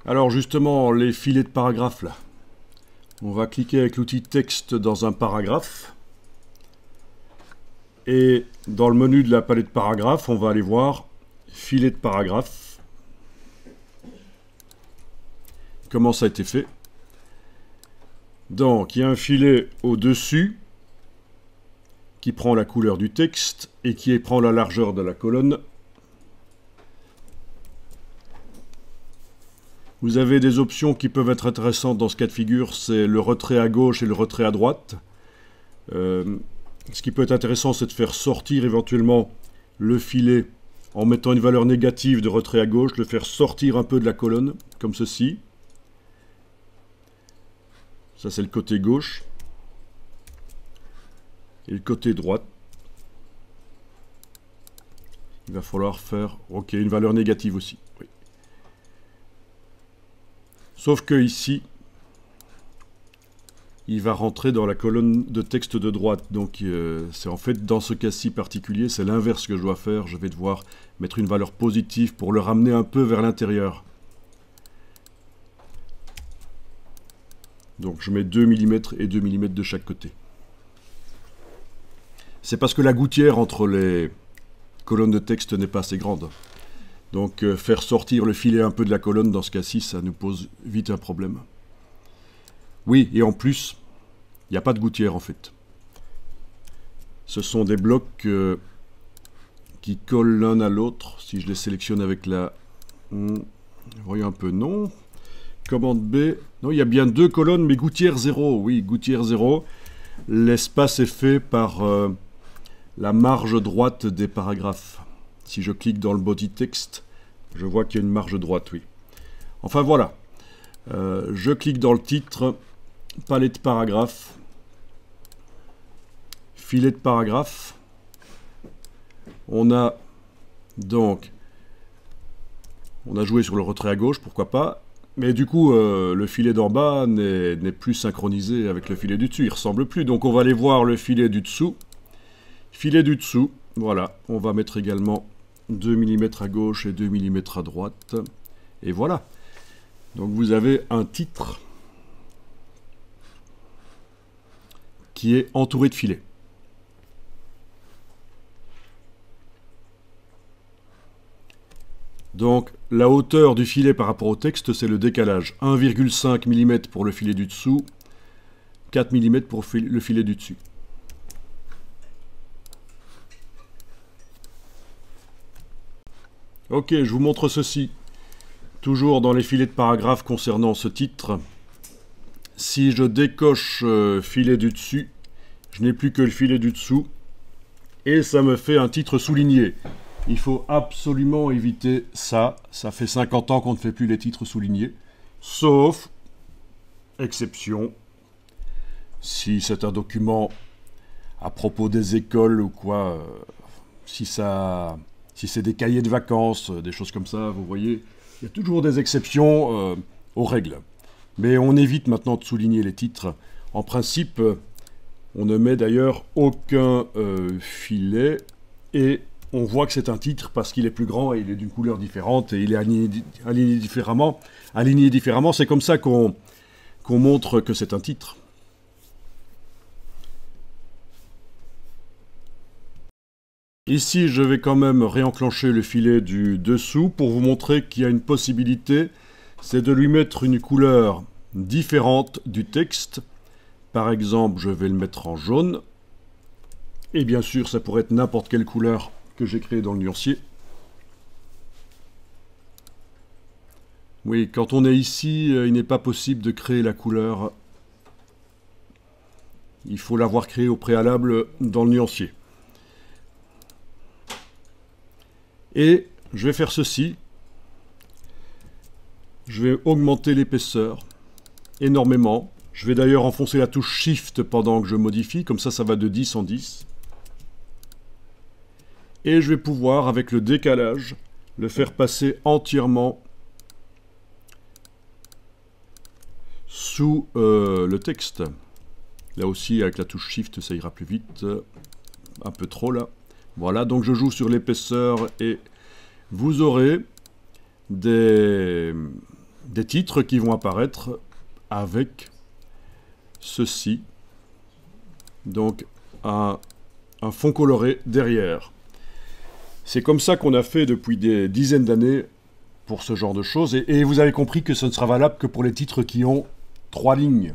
Alors justement, les filets de paragraphes là. On va cliquer avec l'outil texte dans un paragraphe. Et dans le menu de la palette paragraphes, on va aller voir filet de paragraphe. Comment ça a été fait. Donc, il y a un filet au-dessus qui prend la couleur du texte et qui prend la largeur de la colonne. Vous avez des options qui peuvent être intéressantes dans ce cas de figure, c'est le retrait à gauche et le retrait à droite. Ce qui peut être intéressant, c'est de faire sortir éventuellement le filet en mettant une valeur négative de retrait à gauche, le faire sortir un peu de la colonne, comme ceci. Ça, c'est le côté gauche. Et le côté droite. Il va falloir faire, ok, une valeur négative aussi. Oui. Sauf que ici, il va rentrer dans la colonne de texte de droite. Donc c'est en fait dans ce cas-ci particulier, c'est l'inverse que je dois faire. Je vais devoir mettre une valeur positive pour le ramener un peu vers l'intérieur. Donc je mets 2 mm et 2 mm de chaque côté. C'est parce que la gouttière entre les colonnes de texte n'est pas assez grande. Donc faire sortir le filet un peu de la colonne, dans ce cas-ci, ça nous pose vite un problème. Oui, et en plus, il n'y a pas de gouttière en fait. Ce sont des blocs qui collent l'un à l'autre. Si je les sélectionne avec la... voyons un peu, non. Commande B. Non, il y a bien deux colonnes, mais gouttière 0. Oui, gouttière 0. L'espace est fait par la marge droite des paragraphes. Si je clique dans le body text, je vois qu'il y a une marge droite, oui. Enfin voilà. Je clique dans le titre, palette paragraphe, filet de paragraphe. On a donc, on a joué sur le retrait à gauche, pourquoi pas. Mais du coup, le filet d'en bas n'est plus synchronisé avec le filet du dessus, il ne ressemble plus. Donc on va aller voir le filet du dessous. Filet du dessous, voilà. On va mettre également 2 mm à gauche et 2 mm à droite. Et voilà. Donc vous avez un titre qui est entouré de filets. Donc la hauteur du filet par rapport au texte, c'est le décalage. 1,5 mm pour le filet du dessous, 4 mm pour le filet du dessus. Ok, je vous montre ceci. Toujours dans les filets de paragraphe concernant ce titre. Si je décoche filet du dessus, je n'ai plus que le filet du dessous. Et ça me fait un titre souligné. Il faut absolument éviter ça. Ça fait 50 ans qu'on ne fait plus les titres soulignés. Sauf, exception, si c'est un document à propos des écoles ou quoi, si c'est des cahiers de vacances, des choses comme ça, vous voyez, il y a toujours des exceptions aux règles. Mais on évite maintenant de souligner les titres. En principe, on ne met d'ailleurs aucun filet et on voit que c'est un titre parce qu'il est plus grand et il est d'une couleur différente et il est aligné différemment. Aligné différemment, c'est comme ça qu'on montre que c'est un titre. Ici, je vais quand même réenclencher le filet du dessous pour vous montrer qu'il y a une possibilité, c'est de lui mettre une couleur différente du texte. Par exemple, je vais le mettre en jaune. Et bien sûr, ça pourrait être n'importe quelle couleur que j'ai créée dans le nuancier. Oui, quand on est ici, il n'est pas possible de créer la couleur. Il faut l'avoir créée au préalable dans le nuancier. Et je vais faire ceci. Je vais augmenter l'épaisseur énormément. Je vais d'ailleurs enfoncer la touche Shift pendant que je modifie. Comme ça va de 10 en 10. Et je vais pouvoir, avec le décalage, le faire passer entièrement sous le texte. Là aussi, avec la touche Shift, ça ira plus vite. Un peu trop, là. Voilà, donc je joue sur l'épaisseur et vous aurez des des titres qui vont apparaître avec ceci. Donc un fond coloré derrière. C'est comme ça qu'on a fait depuis des dizaines d'années pour ce genre de choses. Et vous avez compris que ce ne sera valable que pour les titres qui ont 3 lignes.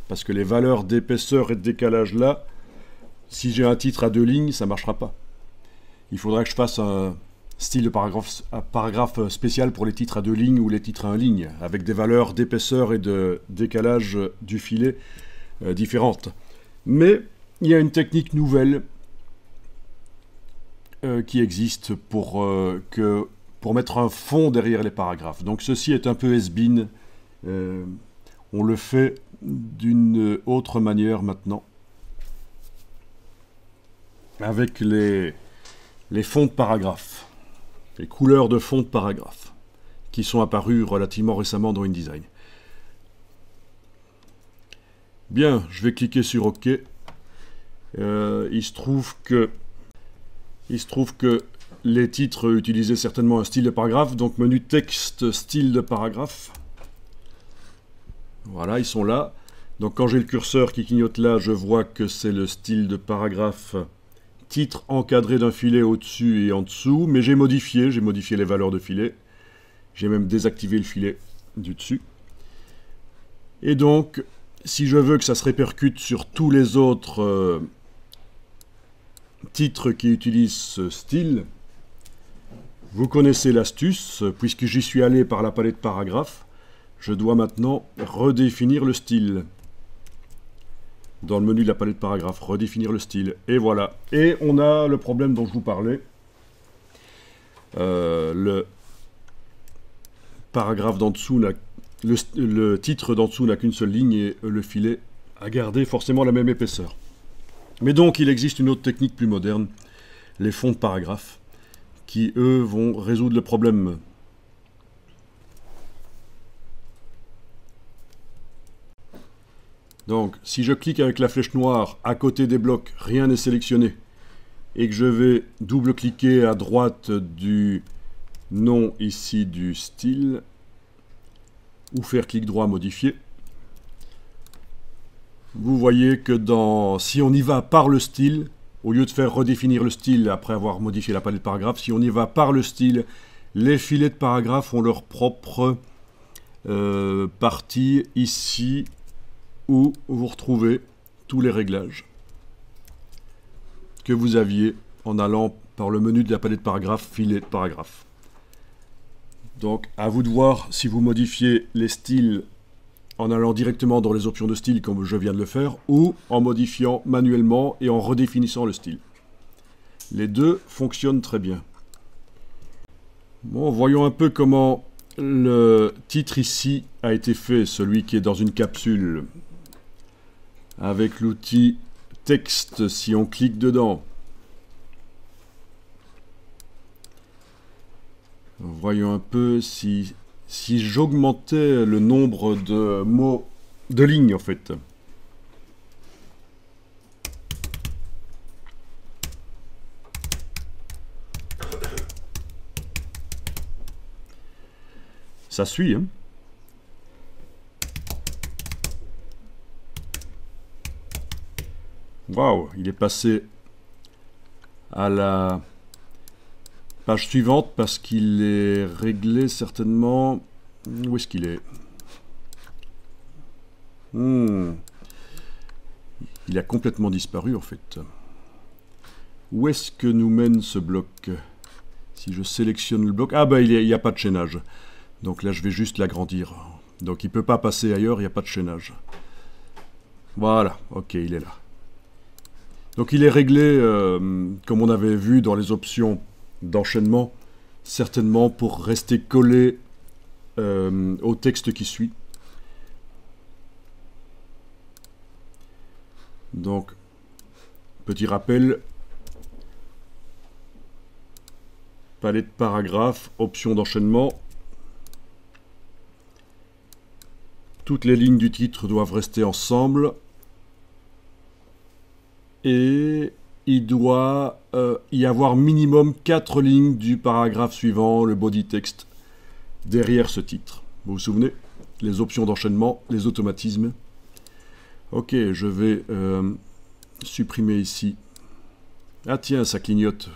Parce que les valeurs d'épaisseur et de décalage là, si j'ai un titre à 2 lignes, ça ne marchera pas. Il faudra que je fasse un style de paragraphe spécial pour les titres à 2 lignes ou les titres à 1 ligne, avec des valeurs d'épaisseur et de décalage du filet différentes. Mais il y a une technique nouvelle qui existe pour mettre un fond derrière les paragraphes. Donc ceci est un peu has-been. On le fait d'une autre manière maintenant, avec les fonds de paragraphes, les couleurs de fonds de paragraphes, qui sont apparus relativement récemment dans InDesign. Bien, je vais cliquer sur OK. Il se trouve que les titres utilisaient certainement un style de paragraphe, donc menu texte, style de paragraphe. Voilà, ils sont là. Donc quand j'ai le curseur qui clignote là, je vois que c'est le style de paragraphe titre encadré d'un filet au-dessus et en dessous, mais j'ai modifié les valeurs de filet. J'ai même désactivé le filet du dessus. Et donc, si je veux que ça se répercute sur tous les autres titres qui utilisent ce style, vous connaissez l'astuce, puisque j'y suis allé par la palette paragraphe, je dois maintenant redéfinir le style. Dans le menu de la palette paragraphe, redéfinir le style. Et voilà. Et on a le problème dont je vous parlais. Le paragraphe d'en dessous, le titre d'en dessous n'a qu'une seule ligne et le filet a gardé forcément la même épaisseur. Mais donc, il existe une autre technique plus moderne, les fonds de paragraphe, qui, eux, vont résoudre le problème. Donc, si je clique avec la flèche noire à côté des blocs, rien n'est sélectionné, et que je vais double-cliquer à droite du nom ici du style, ou faire clic droit modifier, vous voyez que si on y va par le style, au lieu de faire redéfinir le style après avoir modifié la palette paragraphe, si on y va par le style, les filets de paragraphe ont leur propre partie ici, où vous retrouvez tous les réglages que vous aviez en allant par le menu de la palette paragraphe, filet de paragraphe. Donc à vous de voir si vous modifiez les styles en allant directement dans les options de style comme je viens de le faire, ou en modifiant manuellement et en redéfinissant le style. Les deux fonctionnent très bien. Bon, voyons un peu comment le titre ici a été fait, celui qui est dans une capsule. Avec l'outil texte, si on clique dedans. Voyons un peu si j'augmentais le nombre de mots, de lignes en fait. Ça suit, hein? Waouh, il est passé à la page suivante parce qu'il est réglé certainement. Où est-ce qu'il est? Il a complètement disparu en fait. Où est-ce que nous mène ce bloc? Si je sélectionne le bloc... Ah bah il n'y a pas de chaînage. Donc là je vais juste l'agrandir. Donc il ne peut pas passer ailleurs, il n'y a pas de chaînage. Voilà, ok, il est là. Donc il est réglé, comme on avait vu dans les options d'enchaînement, certainement pour rester collé au texte qui suit. Donc, petit rappel, palette paragraphe, option d'enchaînement. Toutes les lignes du titre doivent rester ensemble. Et il doit y avoir minimum 4 lignes du paragraphe suivant, le body text, derrière ce titre. Vous vous souvenez? Les options d'enchaînement, les automatismes. Ok, je vais supprimer ici. Ah tiens, ça clignote.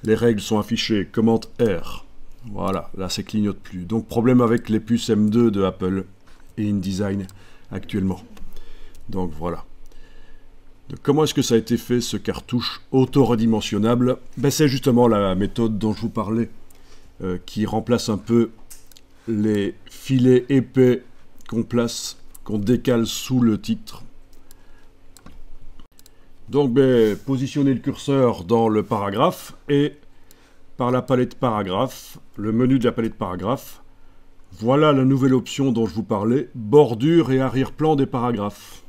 Les règles sont affichées. Commande R. Voilà, là ça clignote plus. Donc problème avec les puces M2 de Apple et InDesign actuellement. Donc voilà. Donc, comment est-ce que ça a été fait, ce cartouche auto-redimensionnable? Ben, c'est justement la méthode dont je vous parlais, qui remplace un peu les filets épais qu'on place, qu'on décale sous le titre. Donc, ben, positionnez le curseur dans le paragraphe et par la palette paragraphe, le menu de la palette paragraphe, voilà la nouvelle option dont je vous parlais, bordure et arrière-plan des paragraphes.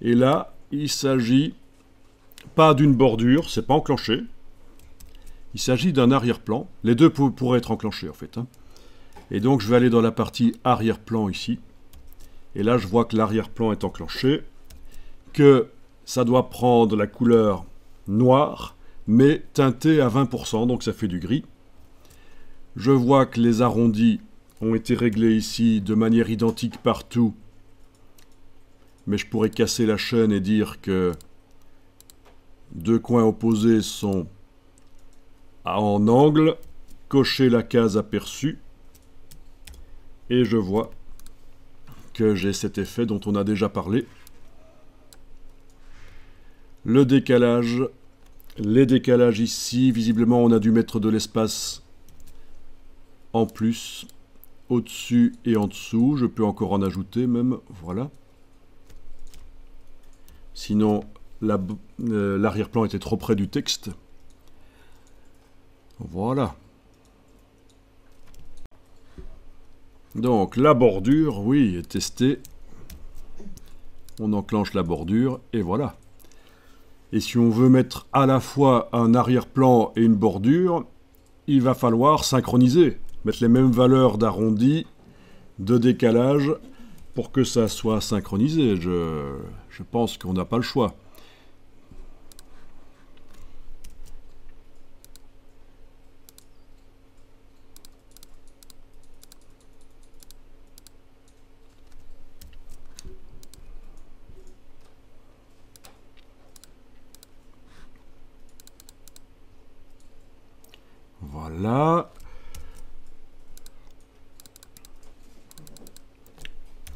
Et là, il s'agit pas d'une bordure, c'est pas enclenché. Il s'agit d'un arrière-plan. Les deux pourraient être enclenchés en fait. Et donc je vais aller dans la partie arrière-plan ici. Et là je vois que l'arrière-plan est enclenché. Que ça doit prendre la couleur noire, mais teintée à 20%, donc ça fait du gris. Je vois que les arrondis ont été réglés ici de manière identique partout. Mais je pourrais casser la chaîne et dire que deux coins opposés sont en angle, cocher la case aperçue, et je vois que j'ai cet effet dont on a déjà parlé. Le décalage, les décalages ici, visiblement on a dû mettre de l'espace en plus, au-dessus et en dessous, je peux encore en ajouter même, voilà. Sinon, l'arrière-plan était trop près du texte. Voilà. Donc, la bordure, oui, est testée. On enclenche la bordure, et voilà. Et si on veut mettre à la fois un arrière-plan et une bordure, il va falloir synchroniser. Mettre les mêmes valeurs d'arrondi, de décalage, pour que ça soit synchronisé. Je pense qu'on n'a pas le choix. Voilà.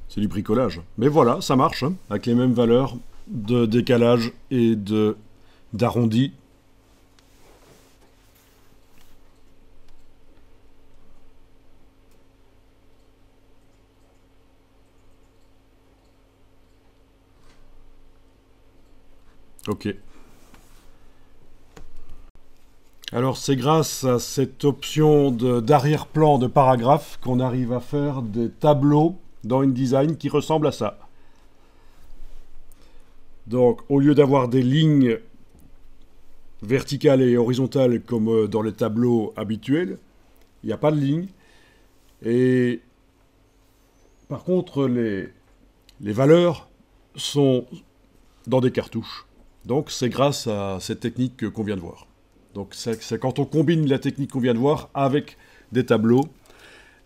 C'est du bricolage. Mais voilà, ça marche, hein, avec les mêmes valeurs de décalage et d'arrondi. Ok. Alors c'est grâce à cette option d'arrière-plan de paragraphe qu'on arrive à faire des tableaux dans InDesign qui ressemblent à ça. Donc au lieu d'avoir des lignes verticales et horizontales comme dans les tableaux habituels, il n'y a pas de ligne. Et par contre les valeurs sont dans des cartouches. Donc c'est grâce à cette technique qu'on vient de voir. Donc c'est quand on combine la technique qu'on vient de voir avec des tableaux,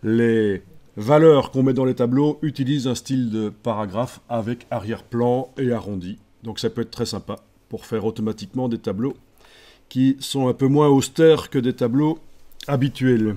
les valeurs qu'on met dans les tableaux utilisent un style de paragraphe avec arrière-plan et arrondi. Donc ça peut être très sympa pour faire automatiquement des tableaux qui sont un peu moins austères que des tableaux habituels.